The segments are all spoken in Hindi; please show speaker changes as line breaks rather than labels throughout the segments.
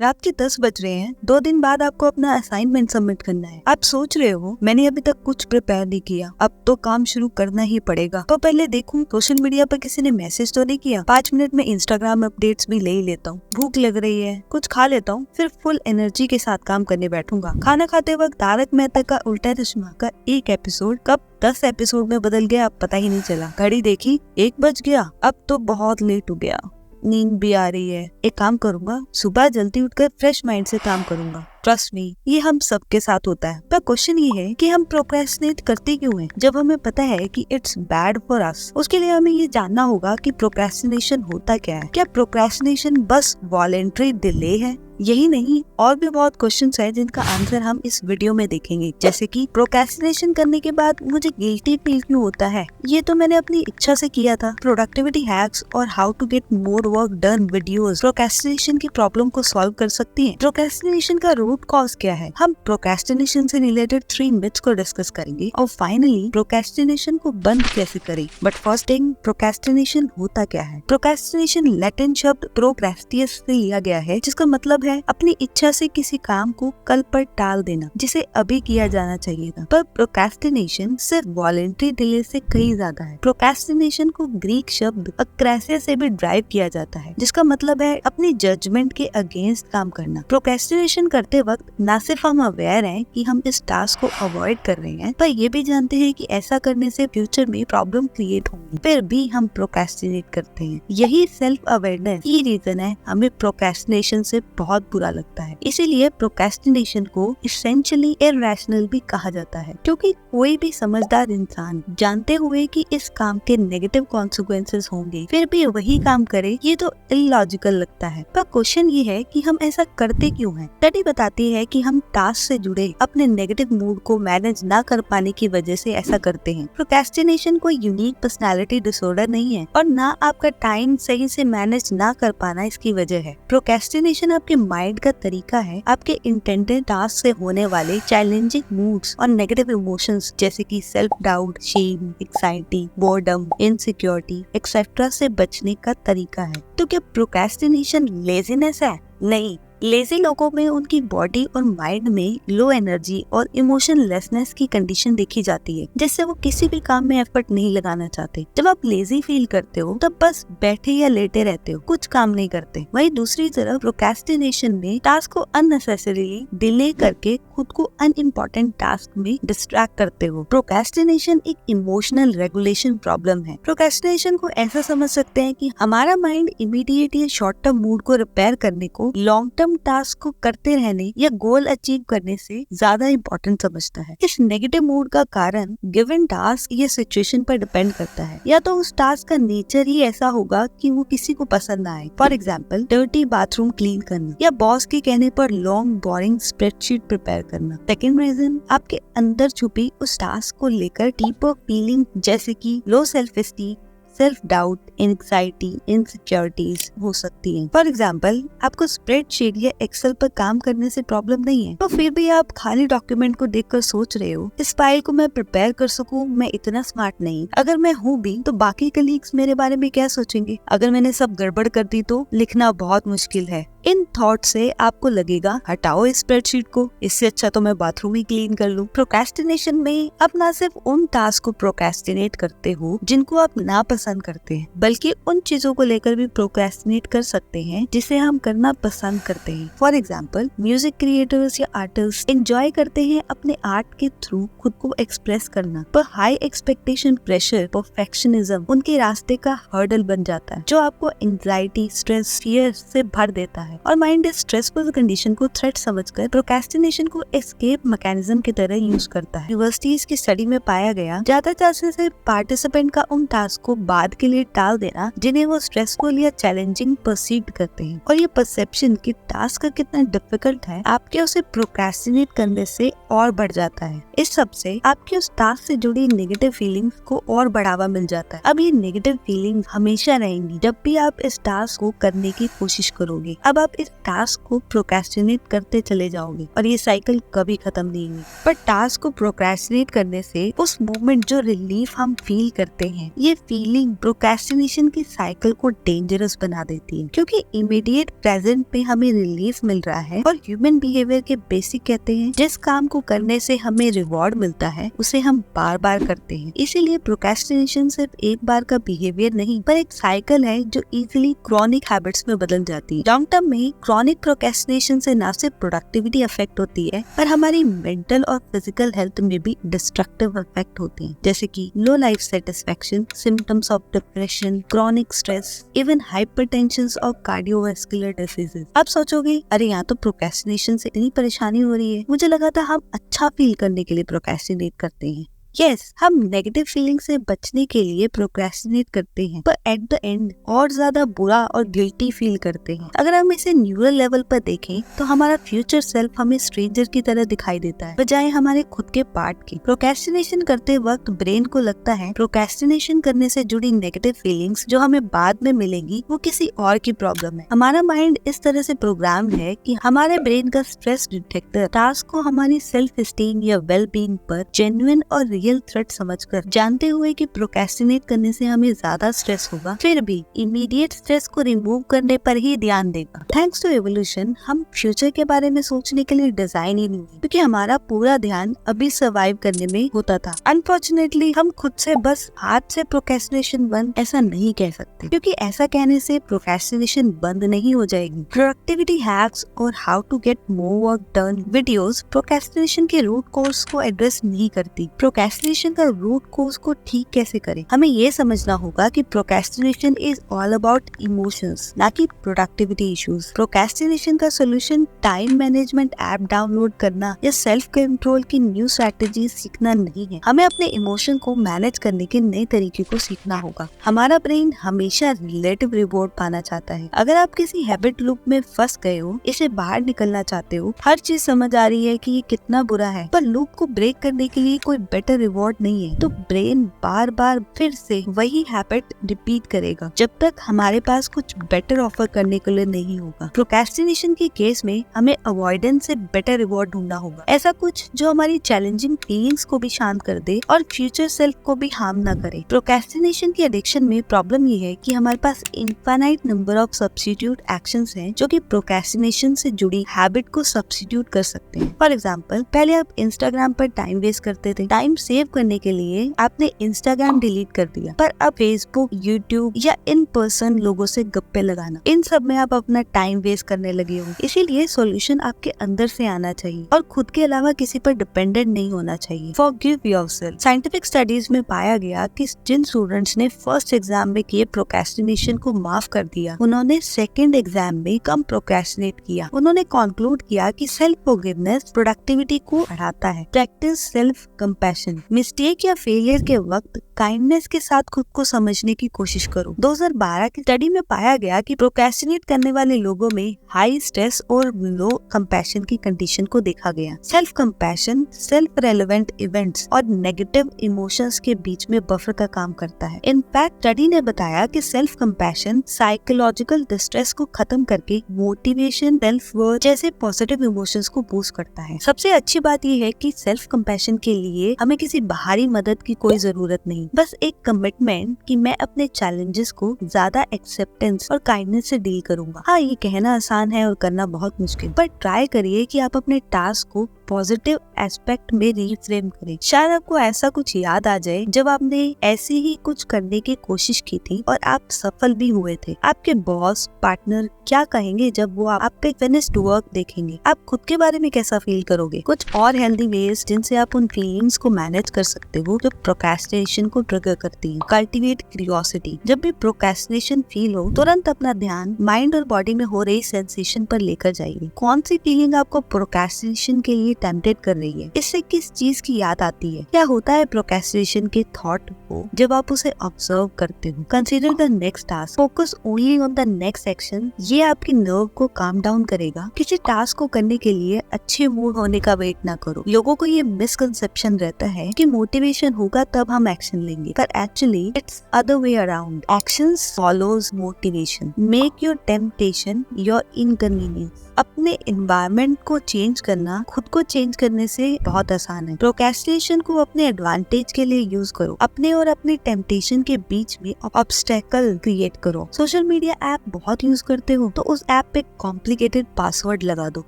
रात के 10 बज रहे हैं। 2 दिन बाद आपको अपना असाइनमेंट सबमिट करना है। आप सोच रहे हो मैंने अभी तक कुछ प्रिपेयर नहीं किया, अब तो काम शुरू करना ही पड़ेगा। तो पहले देखूं सोशल मीडिया पर किसी ने मैसेज तो नहीं किया। 5 मिनट में इंस्टाग्राम अपडेट्स भी ले ही लेता हूँ। भूख लग रही है, कुछ खा लेता हूँ, फिर फुल एनर्जी के साथ काम करने बैठूंगा। खाना खाते वक्त तारक मेहता का उल्टा चश्मा का एक एपिसोड कब 10 एपिसोड में बदल गया अब पता ही नहीं चला। घड़ी देखी 1 बज गया, अब तो बहुत लेट हो गया। नींद भी आ रही है। एक काम करूंगा, सुबह जल्दी उठकर फ्रेश माइंड से काम करूंगा। ट्रस्ट मी, ये हम सबके साथ होता है। पर क्वेश्चन ये है कि हम प्रोक्रेस्टिनेट करते क्यों हैं जब हमें पता है कि इट्स बैड फॉर अस। उसके लिए हमें ये जानना होगा कि प्रोक्रेस्टिनेशन होता क्या है। क्या प्रोक्रेस्टिनेशन बस वॉलेंटरी डिले है? यही नहीं, और भी बहुत क्वेश्चंस है जिनका आंसर हम इस वीडियो में देखेंगे। जैसे कि प्रोक्रेस्टिनेशन करने के बाद मुझे गिल्टी फील क्यों होता है, ये तो मैंने अपनी इच्छा से किया था। प्रोडक्टिविटी हैक्स और how to get more work done videos procrastination की प्रॉब्लम को सॉल्व कर सकती हैं। प्रोक्रेस्टिनेशन का रूट कॉज क्या है, हम प्रोक्रेस्टिनेशन से रिलेटेड 3 मिथ्स को डिस्कस करेंगे और फाइनली प्रोक्रेस्टिनेशन को बंद कैसे करें। बट फर्स्ट थिंग, प्रोक्रेस्टिनेशन होता क्या है? प्रोक्रेस्टिनेशन लैटिन शब्द प्रोक्रेस्टियस से लिया गया है, जिसका मतलब है अपनी इच्छा से किसी काम को कल पर टाल देना जिसे अभी किया जाना चाहिए था। पर प्रोक्रेस्टिनेशन सिर्फ वॉलेंटरी डिले से कहीं ज्यादा है। प्रोक्रेस्टिनेशन को ग्रीक शब्द अक्रेसिया से भी ड्राइव किया जाता है, जिसका मतलब है अपनी जजमेंट के अगेंस्ट काम करना। प्रोक्रेस्टिनेशन करते वक्त न सिर्फ हम अवेयर हैं कि हम इस टास्क को अवॉइड कर रहे हैं, पर ये भी जानते हैं कि ऐसा करने से फ्यूचर में प्रॉब्लम क्रिएट होंगी, फिर भी हम प्रोक्रेस्टिनेट करते हैं। यही सेल्फ अवेयरनेस ही रीजन है हमें प्रोक्रेस्टिनेशन से बहुत बुरा लगता है। इसीलिए प्रोक्रेस्टिनेशन को इसेंशियली इरैशनल भी कहा जाता है, क्योंकि कोई भी समझदार इंसान जानते हुए कि इस काम के नेगेटिव कॉन्सिक्वेंसेस होंगे फिर भी वही काम करे, ये तो इलॉजिकल लगता है। पर क्वेश्चन ये है कि हम ऐसा करते क्यों हैं? स्टडी बताती है कि हम टास्क से जुड़े अपने नेगेटिव मूड को मैनेज ना कर पाने की वजह से ऐसा करते हैं। प्रोक्रेस्टिनेशन कोई यूनिक पर्सनालिटी डिसऑर्डर नहीं है और ना आपका टाइम सही से मैनेज ना कर पाना इसकी वजह है। प्रोक्रेस्टिनेशन आपके माइंड का तरीका है आपके इंटेंडेड टास्क से होने वाले चैलेंजिंग मूड्स और नेगेटिव इमोशंस जैसे कि self doubt, shame, anxiety, boredom, insecurity etcetera से बचने का तरीका है। तो क्या प्रोक्रेस्टिनेशन लेजीनेस है? नहीं, लेजी लोगों में उनकी बॉडी और माइंड में लो एनर्जी और इमोशनलेसनेस की कंडीशन देखी जाती है, जिससे वो किसी भी काम में एफर्ट नहीं लगाना चाहते। जब आप लेजी फील करते हो तब बस बैठे या लेटे रहते हो, कुछ काम नहीं करते। वहीं दूसरी तरफ प्रोक्रेस्टिनेशन में टास्क को अननेसेसरीली डिले करके खुद को अनइम्पोर्टेंट टास्क में डिस्ट्रैक्ट करते हो। प्रोक्रेस्टिनेशन एक इमोशनल रेगुलेशन प्रॉब्लम है। प्रोक्रेस्टिनेशन को ऐसा समझ सकते हैं कि हमारा माइंड इमीडिएट या शॉर्ट टर्म मूड को रिपेयर करने को लॉन्ग टर्म टास्क को करते रहने या गोल अचीव करने से ज्यादा इम्पोर्टेंट समझता है। इस नेगेटिव मूड का कारण गिवन टास्क या सिचुएशन पर डिपेंड करता है, या तो उस टास्क का नेचर ही ऐसा होगा कि वो किसी को पसंद ना आए। For example, dirty bathroom clean करना या बॉस के कहने पर लॉन्ग बोरिंग स्प्रेडशीट प्रिपेयर करना। सेकेंड रीजन, आपके अंदर छुपी उस टास्क को लेकर डीपर फीलिंग जैसे कि low self esteem, self doubt, anxiety, insecurities हो सकती हैं। फॉर एग्जाम्पल, आपको स्प्रेडशीट या एक्सेल पर काम करने से प्रॉब्लम नहीं है, तो फिर भी आप खाली डॉक्यूमेंट को देखकर सोच रहे हो इस फाइल को मैं प्रिपेयर कर सकूं, मैं इतना स्मार्ट नहीं। अगर मैं हूँ भी तो बाकी कलीग्स मेरे बारे में क्या सोचेंगे? अगर मैंने सब गड़बड़ कर दी तो लिखना बहुत मुश्किल है। इन थॉट से आपको लगेगा हटाओ इस स्प्रेडशीट को, इससे अच्छा तो मैं बाथरूम ही क्लीन कर लूं। प्रोक्रेस्टिनेशन में आप ना सिर्फ उन टास्क को प्रोक्रेस्टिनेट करते हो जिनको आप ना पसंद करते हैं, बल्कि उन चीजों को लेकर भी प्रोक्रेस्टिनेट कर सकते हैं जिसे हम करना पसंद करते हैं। फॉर एग्जाम्पल, म्यूजिक क्रिएटर्स या आर्टिस्ट एंजॉय करते हैं अपने आर्ट के थ्रू खुद को एक्सप्रेस करना, पर हाई एक्सपेक्टेशन, प्रेशर, परफेक्शनिज्म उनके रास्ते का हर्डल बन जाता है, जो आपको एंजाइटी, स्ट्रेस, फियर से भर देता है। और माइंड इस स्ट्रेसफुल कंडीशन को थ्रेट समझकर प्रोक्रेस्टिनेशन को एस्केप मैकेनिज्म की तरह यूज करता है। यूनिवर्सिटीज की स्टडी में पाया गया ज्यादा चांसेस है पार्टिसिपेंट का उन टास्क को बाद के लिए टाल देना जिन्हें वो स्ट्रेसफुल या चैलेंजिंग परसीव करते हैं। और ये परसेप्शन कि टास्क कितना डिफिकल्ट है आपके उसे प्रोक्रेस्टिनेट करने से और बढ़ जाता है। इस सब से आपके उस टास्क से जुड़ी नेगेटिव फीलिंग्स को और बढ़ावा मिल जाता है। अब ये नेगेटिव फीलिंग्स हमेशा रहेंगी जब भी आप इस टास्क को करने की कोशिश करोगे। अब आप इस टास्क को प्रोक्रेस्टिनेट करते चले जाओगे और ये साइकिल कभी खत्म नहीं हुई। पर टास्क को प्रोक्रेस्टिनेट करने से उस मोमेंट जो रिलीफ हम फील करते हैं, ये फीलिंग फीलिंग प्रोक्रेस्टिनेशन की साइकिल को डेंजरस बना देती है, क्योंकि इमीडिएट प्रेजेंट में हमें रिलीफ मिल रहा है और ह्यूमन बिहेवियर के बेसिक कहते हैं जिस काम को करने से हमें रिवॉर्ड मिलता है उसे हम बार बार करते हैं। इसीलिए प्रोक्रेस्टिनेशन सिर्फ एक बार का बिहेवियर नहीं पर एक साइकिल है जो इजीली क्रॉनिक हैबिट्स में बदल जाती है। लॉन्ग टर्म में क्रॉनिक प्रोक्रेस्टिनेशन से न सिर्फ प्रोडक्टिविटी अफेक्ट होती है पर हमारी मेंटल और फिजिकल हेल्थ में भी डिस्ट्रक्टिव इफेक्ट होते हैं, जैसे कि low life satisfaction, symptoms of depression, chronic stress, even hypertension और कार्डियोवास्कुलर डिसीजेज। अब सोचोगे अरे यहाँ तो प्रोक्रेस्टिनेशन से इतनी परेशानी हो रही है, मुझे लगा था हम अच्छा फील करने के लिए प्रोक्रेस्टिनेट करते हैं। यस, हम नेगेटिव फीलिंग से बचने के लिए प्रोक्रेस्टिनेट करते हैं पर एट द एंड और ज्यादा बुरा और गिल्टी फील करते हैं। अगर हम इसे न्यूरल लेवल पर देखें तो हमारा फ्यूचर सेल्फ हमें स्ट्रेंजर की तरह दिखाई देता है बजाय हमारे खुद के पार्ट के। प्रोक्रेस्टिनेशन करते वक्त ब्रेन को लगता है प्रोक्रेस्टिनेशन करने से जुड़ी नेगेटिव फीलिंग्स जो हमें बाद में मिलेंगी वो किसी और की प्रॉब्लम है। हमारा माइंड इस तरह से प्रोग्राम है कि हमारे ब्रेन का स्ट्रेस डिटेक्टर टास्क को हमारी सेल्फ एस्टीम या वेल बीइंग पर जेन्युइन और रियल थ्रेट समझकर, जानते हुए कि प्रोक्रेस्टिनेट करने से हमें ज्यादा स्ट्रेस होगा, फिर भी इमीडिएट स्ट्रेस को रिमूव करने पर ही ध्यान देगा। थैंक्स टू एवोल्यूशन हम फ्यूचर के बारे में सोचने के लिए डिजाइन ही नहीं हुए, क्योंकि हमारा पूरा ध्यान अभी सर्वाइव करने में होता था। अनफॉर्चुनेटली हम खुद से बस हाथ से प्रोक्रेस्टिनेशन बंद ऐसा नहीं कह सकते, क्योंकि ऐसा कहने से प्रोक्रेस्टिनेशन बंद नहीं हो जाएगी। प्रोडक्टिविटी हैक्स और how to get more work done videos procrastination के रूट कॉज को एड्रेस नहीं करती। प्रोक्रेस्टिनेशन का रूट कॉज को ठीक कैसे करें, हमें ये समझना होगा कि procrastination is all about emotions, ना कि प्रोडक्टिविटी इश्यूज। प्रोक्रेस्टिनेशन का solution time management app download करना या सेल्फ कंट्रोल की न्यू स्ट्रेटेजी सीखना नहीं है। हमें अपने इमोशन को मैनेज करने के नए तरीके को सीखना होगा। हमारा ब्रेन हमेशा रिलेटिव रिवॉर्ड पाना चाहता है। अगर आप किसी हैबिट लूप में फंस गए हो, इसे बाहर निकलना चाहते हो, हर चीज समझ आ रही है कि ये कितना बुरा है, पर लूप को ब्रेक करने के लिए कोई बेटर रिवॉर्ड नहीं है, तो ब्रेन बार बार फिर से वही हैबिट रिपीट करेगा जब तक हमारे पास कुछ बेटर ऑफर करने के लिए नहीं होगा। प्रोक्रेस्टिनेशन के केस में हमें अवॉइडेंस से बेटर रिवॉर्ड ढूंढना होगा, ऐसा कुछ जो हमारी चैलेंजिंग फीलिंग्स को भी शांत कर दे और फ्यूचर सेल्फ को भी हार्म ना करे। प्रोक्रेस्टिनेशन की एडिक्शन में प्रॉब्लम ये है कि हमारे पास infinite number of substitute actions हैं जो कि प्रोक्रेस्टिनेशन से जुड़ी हैबिट को सब्स्टिट्यूट कर सकते हैं। फॉर एग्जाम्पल, पहले आप इंस्टाग्राम पर टाइम वेस्ट करते थे, टाइम सेव करने के लिए आपने इंस्टाग्राम डिलीट कर दिया, पर अब फेसबुक, यूट्यूब या इन पर्सन लोगों से गप्पे लगाना, इन सब में आप अपना टाइम वेस्ट करने लगे हो। इसीलिए सॉल्यूशन आपके अंदर से आना चाहिए और खुद के अलावा किसी पर डिपेंडेंट नहीं होना चाहिए। Forgive yourself. साइंटिफिक स्टडीज में पाया गया कि जिन स्टूडेंट्स ने फर्स्ट एग्जाम में किए प्रोक्रेस्टिनेशन को माफ कर दिया, उन्होंने सेकंड एग्जाम में कम प्रोक्रेस्टिनेट किया। उन्होंने कंक्लूड किया कि सेल्फ फॉरगिवनेस प्रोडक्टिविटी को बढ़ाता है। Practice self compassion. मिस्टेक या फेलियर के वक्त काइंडनेस के साथ खुद को समझने की कोशिश करो। 2012 की स्टडी में पाया गया कि प्रोक्रेस्टिनेट करने वाले लोगों में हाई स्ट्रेस और लो कंपैशन की कंडीशन को देखा गया। Self compassion self relevant events और नेगेटिव इमोशंस के बीच में बफर का काम करता है। इनफैक्ट स्टडी ने बताया कि सेल्फ कंपैशन साइकोलॉजिकल डिस्ट्रेस को खत्म करके मोटिवेशन, सेल्फ वर्थ जैसे पॉजिटिव इमोशंस को बूस्ट करता है। सबसे अच्छी बात यह है कि सेल्फ कंपैशन के लिए हमें किसी बाहरी मदद की कोई जरूरत नहीं, बस एक कमिटमेंट कि मैं अपने चैलेंजेस को ज्यादा एक्सेप्टेंस और काइंडनेस से डील करूंगा। हाँ, ये कहना आसान है और करना बहुत मुश्किल, पर ट्राई करिए कि आप अपने टास्क को पॉजिटिव एस्पेक्ट में रिफ्रेम करें। शायद आपको ऐसा कुछ याद आ जाए जब आपने ऐसे ही कुछ करने की कोशिश की थी और आप सफल भी हुए थे। आपके बॉस, पार्टनर क्या कहेंगे जब वो आपके फिनिश्ड वर्क देखेंगे? आप खुद के बारे में कैसा फील करोगे? कुछ और हेल्दी वेज जिनसे आप उन फीलिंग्स को मैनेज कर सकते हो जो प्रोक्रेस्टिनेशन को ट्रिगर करती है। Cultivate curiosity. जब भी प्रोक्रेस्टिनेशन फील हो, तुरंत अपना ध्यान माइंड और बॉडी में हो रही सेंसेशन पर लेकर जाइए। कौन सी फीलिंग आपको प्रोक्रेस्टिनेशन के लिए टेम्पटेड कर रही है? इससे किस चीज की याद आती है? क्या होता है प्रोक्रेस्टिनेशन के थॉट को जब आप उसे ऑब्जर्व करते हो? Consider the next task, focus only on the next action. ये आपकी नर्व को काम डाउन करेगा। किसी टास्क को करने के लिए अच्छे मूड होने का वेट ना करो। लोगों को ये मिसकंसेप्शन रहता है कि मोटिवेशन होगा तब हम एक्शन लेंगे, पर actually it's other way around. Actions follows motivation. Make your temptation your inconvenience. अपने एनवायरनमेंट को चेंज करना खुद को चेंज करने से बहुत आसान है। प्रोक्रेस्टिनेशन को अपने एडवांटेज के लिए यूज करो। अपने और अपने टेम्पटेशन के बीच में ऑब्स्टेकल क्रिएट करो। सोशल मीडिया ऐप बहुत यूज करते हो तो उस ऐप पे कॉम्प्लिकेटेड पासवर्ड लगा दो।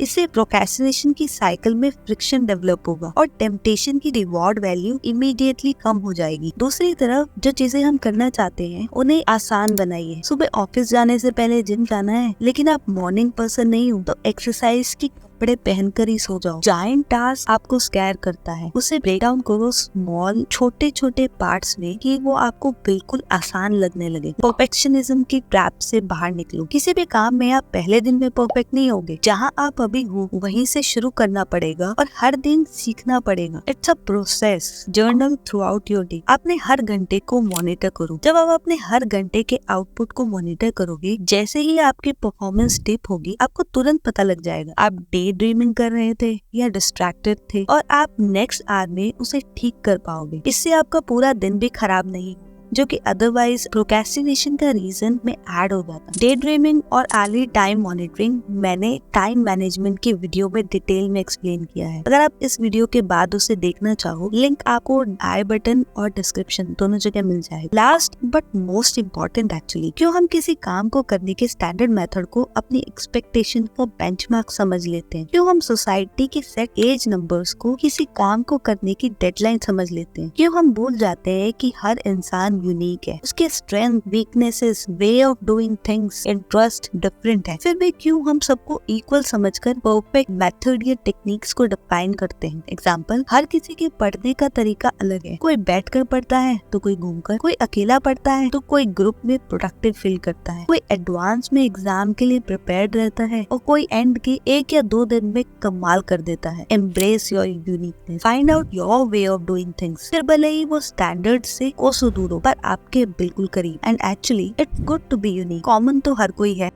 इससे प्रोक्रेस्टिनेशन की साइकिल में फ्रिक्शन डेवलप होगा और टेम्पटेशन की रिवॉर्ड वैल्यू इमीडिएटली कम हो जाएगी। दूसरी तरफ जो चीजें हम करना चाहते हैं उन्हें आसान बनाइए। सुबह ऑफिस जाने से पहले जिम जाना है लेकिन आप मॉर्निंग पर्सन नहीं हो तो एक्सरसाइज की कपड़े पहनकर ही सो जाओ। जायंट टास्क आपको स्कैर करता है, उसे ब्रेक डाउन करो स्मॉल छोटे छोटे पार्ट्स में कि वो आपको बिल्कुल आसान लगने लगे। परफेक्शनिज्म की ट्रैप से बाहर निकलो। किसी भी काम में आप पहले दिन में परफेक्ट नहीं होगे। जहाँ आप अभी हो वहीं से शुरू करना पड़ेगा और हर दिन सीखना पड़ेगा। It's a process. Journal through out your day. अपने हर घंटे को मॉनिटर करो। जब आप अपने हर घंटे के आउटपुट को मॉनिटर करोगे, जैसे ही आपकी परफॉर्मेंस डिप होगी आपको तुरंत पता लग जाएगा आप डे ड्रीमिंग कर रहे थे या डिस्ट्रैक्टेड थे और आप नेक्स्ट आवर में उसे ठीक कर पाओगे। इससे आपका पूरा दिन भी खराब नहीं जो कि अदरवाइज प्रोक्रेस्टिनेशन का रीजन में ऐड हो जाता। डे ड्रीमिंग और अर्ली टाइम मॉनिटरिंग मैंने टाइम मैनेजमेंट की वीडियो में डिटेल में एक्सप्लेन किया है। अगर आप इस वीडियो के बाद उसे देखना चाहो, लिंक आपको आई बटन और डिस्क्रिप्शन दोनों जगह मिल जाएगा। Last but most important actually, क्यों हम किसी काम को करने के स्टैंडर्ड मेथड को अपनी एक्सपेक्टेशन का बेंचमार्क समझ लेते हैं? क्यों हम सोसाइटी के सेट एज नंबर्स को किसी काम को करने की डेडलाइन समझ लेते हैं? क्यों हम भूल जाते हैं कि हर इंसान यूनिक है, उसके strength, weaknesses, way of doing things, interest different है। फिर भी क्यों हम सबको इक्वल समझकर परफेक्ट मेथड या टेक्निक्स को डिफाइन करते हैं? एग्जांपल, हर किसी के पढ़ने का तरीका अलग है। कोई बैठकर पढ़ता है तो कोई घूमकर, कोई अकेला पढ़ता है तो कोई ग्रुप में प्रोडक्टिव फील करता है, कोई एडवांस में एग्जाम के लिए प्रिपेयर्ड रहता है और कोई एंड के 1 या 2 दिन में कमाल कर देता है। Embrace your uniqueness, find out your way of doing things. फिर भले ही वो स्टैंडर्ड से कोसों दूर हो पर आपके बिल्कुल करीब। And actually it's good to be unique. Common तो हर कोई है।